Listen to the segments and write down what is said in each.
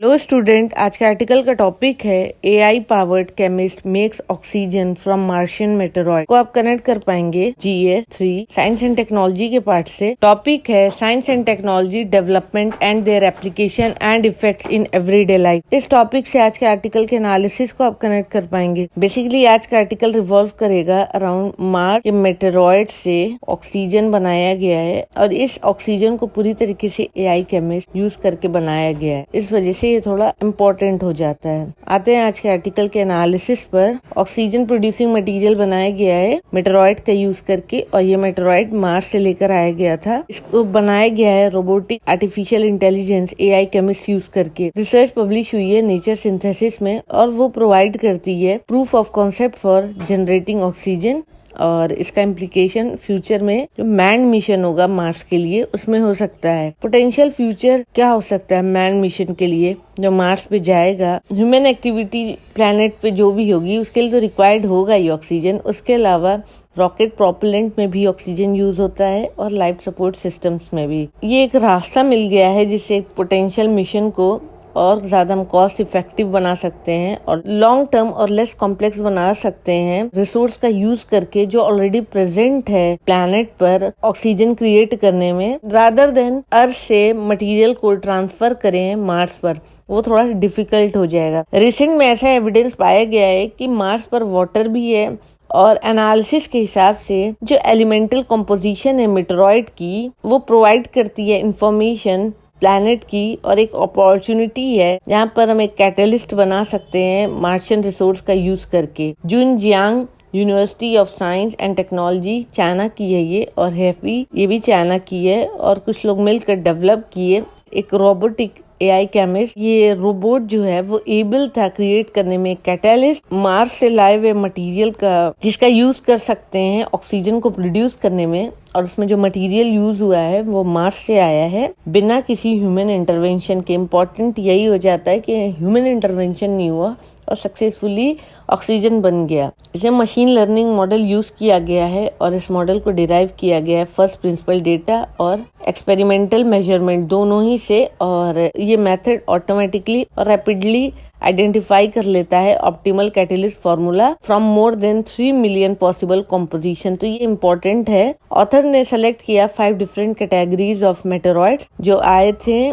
Hello student, आज के article का टॉपिक है AI powered chemist makes oxygen from Martian meteorite को आप कनेक्ट कर पाएंगे जीएस 3 साइंस एंड टेक्नोलॉजी के पार्ट से। टॉपिक है science and technology development and their application and effects in everyday life. इस टॉपिक से आज के आर्टिकल के एनालिसिस को आप कनेक्ट कर पाएंगे। बेसिकली आज का आर्टिकल रिवॉल्व करेगा अराउंड मार्स के मेटेरॉइड से ऑक्सीजन बनाया गया है और इस ऑक्सीजन को पूरी तरीके से एआई केमिस्ट यूज करके बनाया गया है। इस वजह से ये थोड़ा इम्पोर्टेंट हो जाता है। आते हैं आज के आर्टिकल के एनालिसिस पर। ऑक्सीजन प्रोड्यूसिंग मटेरियल बनाया गया है मेटेरॉइड का यूज करके और ये मेटेरॉइड मार्स से लेकर आया गया था। इसको बनाया गया है robotic artificial intelligence AI chemist use करके। रिसर्च पब्लिश हुई है नेचर सिंथेसिस में और वो प्रोवाइड करती है proof of concept for generating oxygen और इसका इम्प्लीकेशन फ्यूचर में जो मैन मिशन होगा मार्स के लिए उसमें हो सकता है। पोटेंशियल फ्यूचर क्या हो सकता है मैन मिशन के लिए जो मार्स पे जाएगा। ह्यूमन एक्टिविटी प्लैनेट पे जो भी होगी उसके लिए तो रिक्वायर्ड होगा ही ऑक्सीजन। उसके अलावा रॉकेट प्रोपेलेंट में भी ऑक्सीजन यूज होता है और लाइफ सपोर्ट सिस्टम्स में भी। ये एक रास्ता मिल गया है जिससे पोटेंशियल मिशन को और ज्यादा हम कॉस्ट इफेक्टिव बना सकते हैं और लॉन्ग टर्म और लेस कॉम्प्लेक्स बना सकते हैं रिसोर्स का यूज करके जो ऑलरेडी प्रेजेंट है प्लैनेट पर ऑक्सीजन क्रिएट करने में, रादर देन अर्थ से मटेरियल को ट्रांसफर करें मार्स पर। वो थोड़ा डिफिकल्ट हो जाएगा। रिसेंट में ऐसा एविडेंस पाया गया है कि मार्स पर वाटर भी है और एनालिसिस के हिसाब से जो एलिमेंटल कंपोजिशन है मेटेरॉइड की वो प्रोवाइड करती है इंफॉर्मेशन प्लैनेट की और एक अपॉर्चुनिटी है जहाँ पर हम एक कैटलिस्ट बना सकते हैं मार्शियन रिसोर्स का यूज करके। Junjiang university of science and technology China की है ये और हैफी ये भी चाइना की है और कुछ लोग मिलकर डेवलप किए एक रोबोटिक एआई केमिस्ट। ये रोबोट जो है वो एबल था क्रिएट करने में कैटलिस्ट मार्स से लाए हुए मटेरियल का जिसका यूज कर सकते हैं ऑक्सीजन को प्रोड्यूस करने में और उसमें जो मटेरियल यूज हुआ है वो मार्स से आया है बिना किसी ह्यूमन इंटरवेंशन के। इम्पोर्टेंट यही हो जाता है कि ह्यूमन इंटरवेंशन नहीं हुआ और सक्सेसफुली ऑक्सीजन बन गया। इसे मशीन लर्निंग मॉडल यूज किया गया है और इस मॉडल को डिराइव किया गया है फर्स्ट प्रिंसिपल डेटा और एक्सपेरिमेंटल मेजरमेंट दोनों ही से और ये मेथड ऑटोमेटिकली और रैपिडली आइडेंटिफाई कर लेता है optimal catalyst formula from more than 3 million possible composition. तो ये इम्पोर्टेंट है। ऑथर ने सेलेक्ट किया 5 डिफरेंट कैटेगरीज ऑफ मेटेरॉइड्स जो आए थे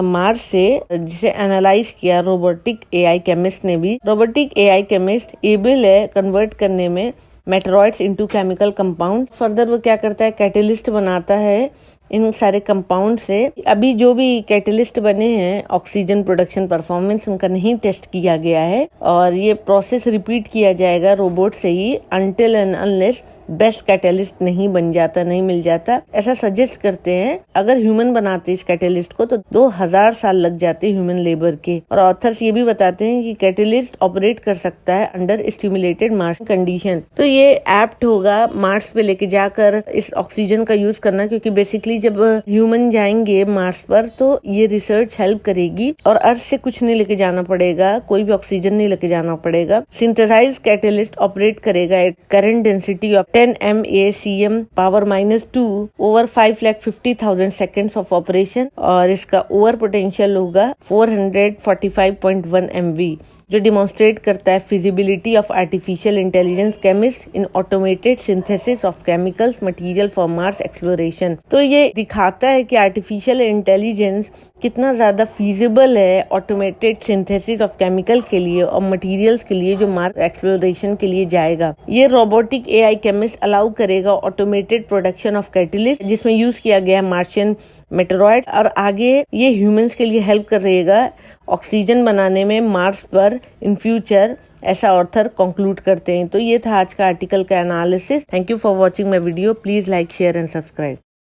मार्स से जिसे एनालाइज किया रोबोटिक एआई केमिस्ट ने भी। रोबोटिक एआई केमिस्ट एबल है कन्वर्ट करने में meteoroids into chemical compound. Further वो क्या करता है कैटलिस्ट बनाता है इन सारे कंपाउंड से। अभी जो भी कैटलिस्ट बने हैं ऑक्सीजन प्रोडक्शन परफॉर्मेंस उनका नहीं टेस्ट किया गया है और ये प्रोसेस रिपीट किया जाएगा रोबोट से ही until and unless best catalyst नहीं बन जाता, नहीं मिल जाता। ऐसा सजेस्ट करते हैं अगर ह्यूमन बनाते इस कैटलिस्ट को तो 2000 साल लग जाते ह्यूमन लेबर के। और ऑथर्स ये भी बताते हैं कि कैटलिस्ट ऑपरेट कर सकता है अंडर स्टिमुलेटेड मार्स कंडीशन। तो ये एप्ट होगा मार्स पे लेके जाकर इस ऑक्सीजन का यूज करना क्योंकि बेसिकली जब ह्यूमन जाएंगे मार्स पर तो ये रिसर्च हेल्प करेगी और अर्थ से कुछ नहीं लेके जाना पड़ेगा, कोई भी ऑक्सीजन नहीं लेके जाना पड़ेगा। सिंथेसाइज कैटलिस्ट ऑपरेट करेगा at current density of 10 MACM power -2 over 5,50,000 seconds of operation और इसका ओवर पोटेंशियल होगा 445.1 MV जो डिमॉन्स्ट्रेट करता है feasibility of artificial intelligence chemist in automated synthesis of chemicals material for Mars exploration. तो ये दिखाता है कि आर्टिफिशियल इंटेलिजेंस कितना ज्यादा फीजिबल है ऑटोमेटेड सिंथेसिस ऑफ केमिकल के लिए और मटेरियल्स के लिए जो मार्स एक्सप्लोरेशन के लिए जाएगा। ये रोबोटिक एआई केमिस्ट अलाउ करेगा ऑटोमेटेड प्रोडक्शन ऑफ कैटलिस्ट जिसमें यूज किया गया है मार्शियन मेटेरॉइड और आगे ये ह्यूमंस के लिए हेल्प करेगा ऑक्सीजन बनाने में मार्स पर इन फ्यूचर, ऐसा ऑथर कंक्लूड करते हैं। तो ये था आज का आर्टिकल का analysis. Thank you for watching my video. Please like share and subscribe.